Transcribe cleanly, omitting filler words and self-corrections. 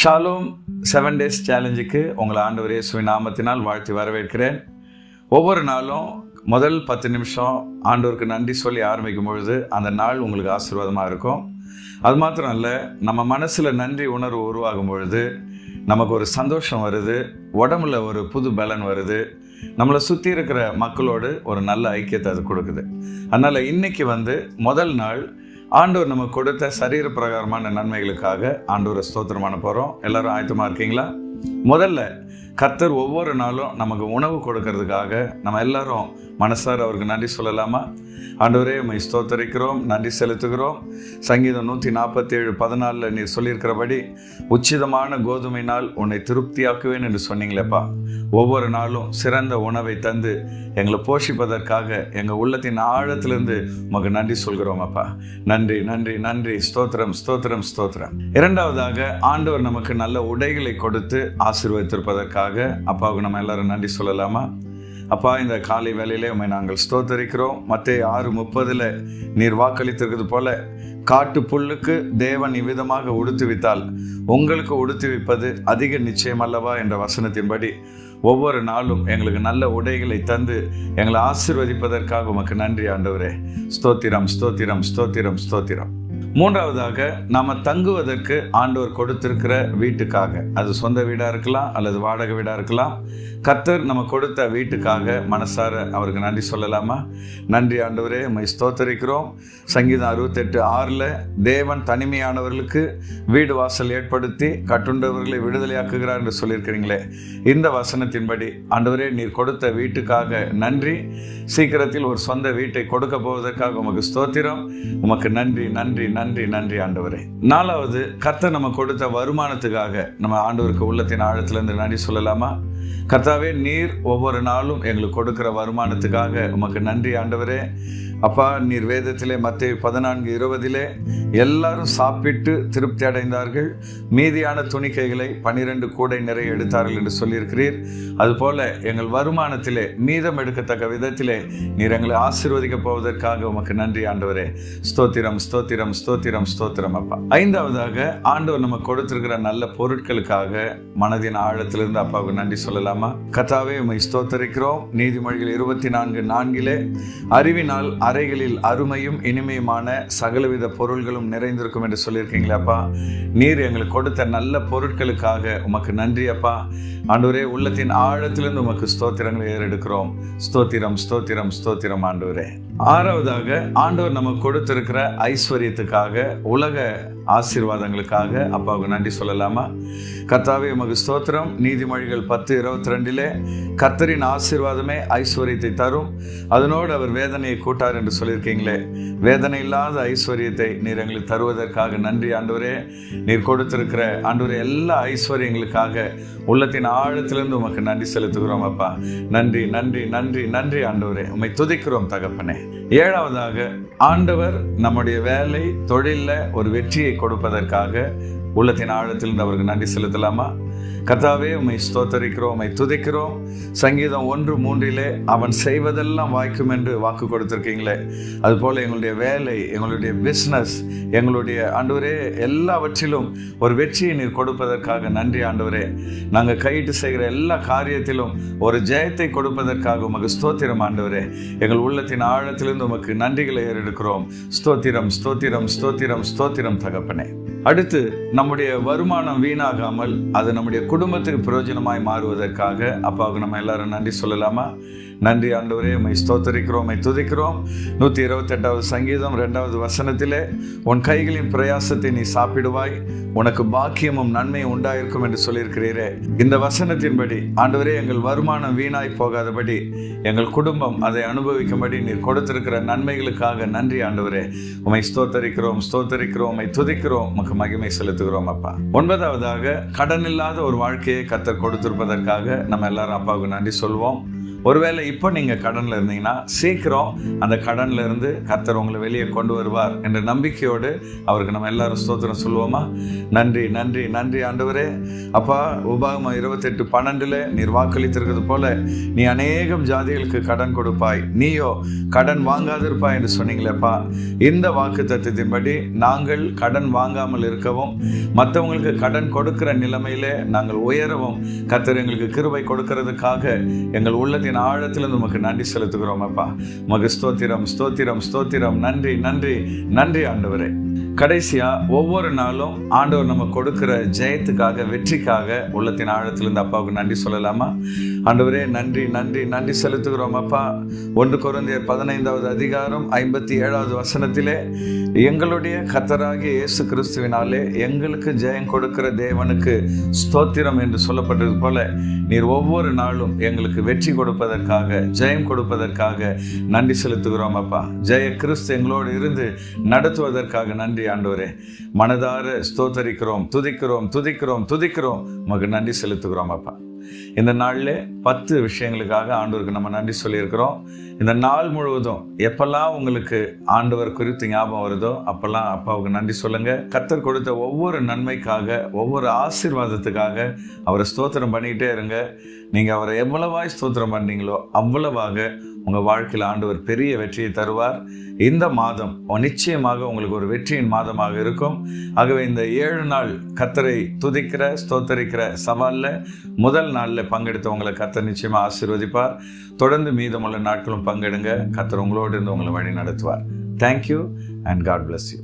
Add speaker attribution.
Speaker 1: Shalom 7 days சேலஞ்சுக்கு உங்களை ஆண்டவர் இயேசுவின் நாமத்தினால் வாழ்த்தி வரவேற்கிறேன். ஒவ்வொரு நாளும் முதல் 10 நிமிஷம் ஆண்டவருக்கு நன்றி சொல்லி ஆரம்பிக்கும் பொழுது அந்த நாள் உங்களுக்கு ஆசீர்வாதமாக இருக்கும். அது மாத்திரம் இல்லை, நம்ம மனசில் நன்றி உணர்வு உருவாகும் பொழுது நமக்கு ஒரு சந்தோஷம் வருது, உடம்புல ஒரு புது பலன் வருது, நம்மளை சுற்றி இருக்கிற மக்களோடு ஒரு நல்ல ஐக்கியத்தை அது கொடுக்குது. அதனால் இன்னைக்கு முதல் நாள் ஆண்டவர் நமக்கு கொடுத்த சரீர பிரகாரமான நன்மைகளுக்காக ஆண்டவரை ஸ்தோத்திரம் பண்ண போகிறோம். எல்லாரும் ஆயத்தமாக இருக்கீங்களா? முதல்ல கர்த்தர் ஒவ்வொரு நாளும் நமக்கு உணவு கொடுக்கறதுக்காக நம்ம எல்லாரும் மனசார அவருக்கு நன்றி சொல்லலாமா? ஆண்டவரே, உம்மை ஸ்தோத்தரிக்கிறோம், நன்றி செலுத்துகிறோம். சங்கீதம் 147:14 நீர் சொல்லியிருக்கிறபடி உச்சிதமான கோதுமையினால் உன்னை திருப்தியாக்குவேன் என்று சொன்னீங்களேப்பா. ஒவ்வொரு நாளும் சிறந்த உணவை தந்து எங்களை போஷிப்பதற்காக எங்கள் உள்ளத்தின் ஆழத்திலிருந்து உமக்கு நன்றி சொல்கிறோம் அப்பா. நன்றி நன்றி நன்றி, ஸ்தோத்திரம் ஸ்தோத்திரம் ஸ்தோத்திரம். இரண்டாவதாக, ஆண்டவர் நமக்கு நல்ல உடைகளை கொடுத்து ஆசீர்வதித்திருப்பதற்காக அப்பாவுக்கு நம்ம எல்லாரும் நன்றி சொல்லலாமா? அப்பா, இந்த காலை வேளையிலே உம்மை நாங்கள் ஸ்தோத்தரிக்கிறோம். மத்தேயு 6:30 நீர் வாக்களித்திருக்கிறது போல, காட்டு புல்லுக்கு தேவன் இவ்விதமாக உடுத்துவித்தால் உங்களுக்கு உடுத்துவிப்பது அதிக நிச்சயம் அல்லவா என்ற வசனத்தின்படி ஒவ்வொரு நாளும் எங்களுக்கு நல்ல உடைகளை தந்து எங்களை ஆசீர்வதிப்பதற்காக உமக்கு நன்றி ஆண்டவரே. ஸ்தோத்திரம் ஸ்தோத்திரம் ஸ்தோத்திரம் ஸ்தோத்திரம். மூன்றாவதாக, நாம தங்குவதற்கு ஆண்டவர் கொடுத்திருக்கிற வீட்டுக்காக, அது சொந்த வீடா இருக்கலாம் அல்லது வாடகை வீடா இருக்கலாம், கர்த்தர் நம்ம கொடுத்த வீட்டுக்காக மனசார அவருக்கு நன்றி சொல்லலாமா? நன்றி ஆண்டவரே, உம்மை ஸ்தோத்தரிக்கிறோம். சங்கீதம் 68:6 தேவன் தனிமையானவர்களுக்கு வீடு வாசல் ஏற்படுத்தி கட்டுண்டவர்களை விடுதலையாக்குகிறார் என்று சொல்லியிருக்கிறீங்களே. இந்த வசனத்தின்படி ஆண்டவரே, நீர் கொடுத்த வீட்டுக்காக நன்றி. சீக்கிரத்தில் ஒரு சொந்த வீட்டை கொடுக்க போவதற்காக உமக்கு ஸ்தோத்திரம். உமக்கு நன்றி நன்றி நன்றி நன்றி ஆண்டவரே. நாலாவது, கர்த்தர் நம்ம கொடுத்த வருமானத்துக்காக நம்ம ஆண்டவருக்கு உள்ளத்தின் ஆழத்திலிருந்து நன்றி சொல்லலாமா? கர்த்தாவே, நீர் ஒவ்வொரு நாளும் எங்களுக்கு கொடுக்கிற வருமானத்துக்காக உமக்கு நன்றி ஆண்டவரே. அப்பா, நீர் வேதத்திலே மத்தேயு 14:20 எல்லாரும் சாப்பிட்டு திருப்தி அடைந்தார்கள், மீதியான துணிக்கைகளை 12 கூடை நிறைய எடுத்தார்கள் என்று சொல்லியிருக்கிறீர். அதுபோல எங்கள் வருமானத்திலே மீதம் எடுக்கத்தக்க விதத்திலே நீர் எங்களை ஆசீர்வதிக்க போவதற்காக உமக்கு நன்றி ஆண்டவரே. ஸ்தோத்திரம் ஸ்தோத்திரம் ஸ்தோத்திரம் ஸ்தோத்திரம் அப்பா. ஐந்தாவதாக, ஆண்டவர் நமக்கு கொடுத்திருக்கிற நல்ல பொருட்களுக்காக மனதின் ஆழத்திலிருந்து அப்பாவுக்கு நன்றி சொல்லலாமா? கர்த்தாவே, உம்மை ஸ்தோத்தரிக்கிறோம். நீதிமொழிகள் 24:4 அறிவினால் அறைகளில் அருமையும் இனிமையுமான சகலவித பொருள்களும் நிறைந்திருக்கும் என்று சொல்லியிருக்கீங்களே அப்பா. நீர் எங்களுக்கு கொடுத்த நல்ல பொருட்களுக்காக உமக்கு நன்றி அப்பா. ஆண்டவரே, உள்ளத்தின் ஆழத்திலிருந்து உமக்கு ஸ்தோத்திரங்களை ஏறெடுக்கிறோம். ஸ்தோத்திரம் ஸ்தோத்திரம் ஸ்தோத்திரம் ஆண்டவரே. ஆறாவதாக, ஆண்டவர் நமக்கு கொடுத்திருக்கிற ஐஸ்வர்யத்துக்காக, உலக ஆசீர்வாதங்களுக்காக அப்பாவுக்கு நன்றி சொல்லலாமா? கர்த்தாவே, உமக்கு ஸ்தோத்திரம். நீதிமொழிகள் 10:22 கர்த்தரின் ஆசீர்வாதமே ஐஸ்வர்யத்தை தரும், அதனோடு அவர் வேதனையை கூட்டார் என்று சொல்லியிருக்கீங்களே. வேதனை இல்லாத ஐஸ்வர்யத்தை நீர் எங்களுக்கு தருவதற்காக நன்றி ஆண்டவரே. நீர் கொடுத்திருக்கிற ஆண்டவரே எல்லா ஐஸ்வர்யங்களுக்காக உள்ளத்தின் ஆழத்திலிருந்து உமக்கு நன்றி செலுத்துகிறோம் அப்பா. நன்றி நன்றி நன்றி நன்றி ஆண்டவரே. உம்மை துதிக்கிறோம் தகப்பனே. ஏழாவதாக, ஆண்டவர் நம்முடைய வேலை தொழில்ல ஒரு வெற்றியை கொடுப்பதற்காக உள்ளத்தின் ஆழத்திலிருந்து அவருக்கு நன்றி செலுத்தலாமா? கர்த்தாவே, உம்மை ஸ்தோத்தரிக்கிறோம், உம்மை துதிக்கிறோம். சங்கீதம் 1:3 அவன் செய்வதெல்லாம் வாய்க்கும் என்று வாக்கு கொடுத்திருக்கீங்களே. அதுபோல எங்களுடைய வேலை, எங்களுடைய பிஸ்னஸ், எங்களுடைய ஆண்டவரே எல்லாவற்றிலும் ஒரு வெற்றியை நீர் கொடுப்பதற்காக நன்றி ஆண்டவரே. நாங்கள் கையிட்டு செய்கிற எல்லா காரியத்திலும் ஒரு ஜெயத்தை கொடுப்பதற்காக உமக்கு ஸ்தோத்திரம் ஆண்டவரே. எங்கள் உள்ளத்தின் ஆழத்திலிருந்து உமக்கு நன்றிகளை ஏறெடுக்கிறோம். ஸ்தோத்திரம் ஸ்தோத்திரம் ஸ்தோத்திரம் ஸ்தோத்திரம் தகப்பனே. அடுத்து, நம்முடைய வருமானம் வீணாகாமல் அது நம்முடைய குடும்பத்துக்கு பிரயோஜனமாய் மாறுவதற்காக அப்பாவுக்கு நம்ம எல்லாரும் நன்றி சொல்லலாமா? நன்றி ஆண்டவரே, உம்மை ஸ்தோத்தரிக்கிறோம், உம்மை துதிக்கிறோம். 128 சங்கீதம் 2 உன் கைகளின் பிரயாசத்தை நீ சாப்பிடுவாய், உனக்கு பாக்கியமும் நன்மையும் உண்டாயிருக்கும் என்று சொல்லியிருக்கிறீரே. இந்த வசனத்தின்படி ஆண்டவரே, எங்கள் வருமானம் வீணாய் போகாதபடி, எங்கள் குடும்பம் அதை அனுபவிக்கும்படி நீர் கொடுத்திருக்கிற நன்மைகளுக்காக நன்றி ஆண்டவரே. உம்மை ஸ்தோத்தரிக்கிறோம் ஸ்தோத்தரிக்கிறோம், உம்மை துதிக்கிறோம், உமக்கு மகிமை செலுத்துகிறோம் அப்பா. 9வதாக, கடன் இல்லாத ஒரு வாழ்க்கையை கர்த்தர் கொடுத்திருப்பதற்காக நம்ம எல்லாரும் அப்பாவுக்கு நன்றி சொல்வோம். ஒருவேளை இப்போ நீங்கள் கடனில் இருந்தீங்கன்னா சீக்கிரம் அந்த கடனில் இருந்து கர்த்தர் உங்களை வெளியே கொண்டு வருவார் என்ற நம்பிக்கையோடு அவருக்கு நம்ம எல்லாரும் ஸ்தோத்திரம் சொல்லுவோமா? நன்றி நன்றி நன்றி ஆண்டவரே. அப்பா, உபாகமம் 28:12 நீர் வாக்களித்திருக்கிறது போல நீ அநேகம் ஜாதிகளுக்கு கடன் கொடுப்பாய், நீயோ கடன் வாங்காதிருப்பாய் என்று சொன்னீங்களேப்பா. இந்த வாக்கு தத்துவத்தின்படி நாங்கள் கடன் வாங்காமல் இருக்கவும் மற்றவங்களுக்கு கடன் கொடுக்கிற நிலைமையிலே நாங்கள் உயரவும் கர்த்தர் எங்களுக்கு கிருபை கொடுக்கிறதுக்காக எங்கள் உள்ளத்தின் ஆழத்திலிருந்து உமக்கு நன்றி செலுத்துகிறோம் அப்பா. உமக்கு ஸ்தோத்திரம் ஸ்தோத்திரம் ஸ்தோத்திரம். நன்றி நன்றி நன்றி ஆண்டவரே. கடைசியா ஒவ்வொரு நாளும் ஆண்டவர் நம்ம கொடுக்கிற ஜெயத்துக்காக, வெற்றிக்காக உள்ளத்தின் ஆழத்திலிருந்து அப்பாவுக்கு நன்றி சொல்லலாமா? ஆண்டவரே நன்றி நன்றி நன்றி செலுத்துகிறோம் அப்பா. 1 கொரிந்தியர் 15:57 எங்களுடைய கர்த்தராகிய இயேசு கிறிஸ்துவினாலே எங்களுக்கு ஜெயம் கொடுக்கிற தேவனுக்கு ஸ்தோத்திரம் என்று சொல்லப்பட்டது போல நீர் ஒவ்வொரு நாளும் எங்களுக்கு வெற்றி கொடுப்பதற்காக, ஜெயம் கொடுப்பதற்காக நன்றி செலுத்துகிறோம் அப்பா. ஜெய கிறிஸ்து எங்களோடு இருந்து நடத்துவதற்காக நன்றி ஆண்டவரே. மனதார ஸ்தோத்தரிக்கிறோம், துதிக்கிறோம் துதிக்கிறோம் துதிக்கிறோம், உமக்கு நன்றி செலுத்துகிறோம் அப்பா. இந்த நாளில் 10 விஷயங்களுக்காக ஆண்டவருக்கு நம்ம நன்றி சொல்லியிருக்கிறோம். இந்த நாள் முழுவதும் எப்பெல்லாம் உங்களுக்கு ஆண்டவர் குறித்து ஞாபகம் வருதோ அப்பெல்லாம் அப்பாவுக்கு நன்றி சொல்லுங்க. கர்த்தர் கொடுத்த ஒவ்வொரு நன்மைக்காக, ஒவ்வொரு ஆசீர்வாதத்துக்காக அவரை ஸ்தோத்திரம் பண்ணிக்கிட்டே இருங்க. நீங்கள் அவரை எவ்வளவாய் ஸ்தோத்திரம் பண்ணீங்களோ அவ்வளவாக உங்கள் வாழ்க்கையில் ஆண்டவர் பெரிய வெற்றியை தருவார். இந்த மாதம் நிச்சயமாக உங்களுக்கு ஒரு வெற்றியின் மாதமாக இருக்கும். ஆகவே இந்த 7 நாள் கர்த்தரை துதிக்கிற, ஸ்தோத்தரிக்கிற சவாலில் முதல் நாளில் பங்கெடுத்தவங்களை கர்த்தர் நிச்சயமாக ஆசீர்வதிப்பார். தொடர்ந்து மீதமுள்ள நாட்களும் பங்கெடுங்க. கர்த்தர் உங்களோடு இருந்து உங்களை வழி நடத்துவார். Thank you and God bless you.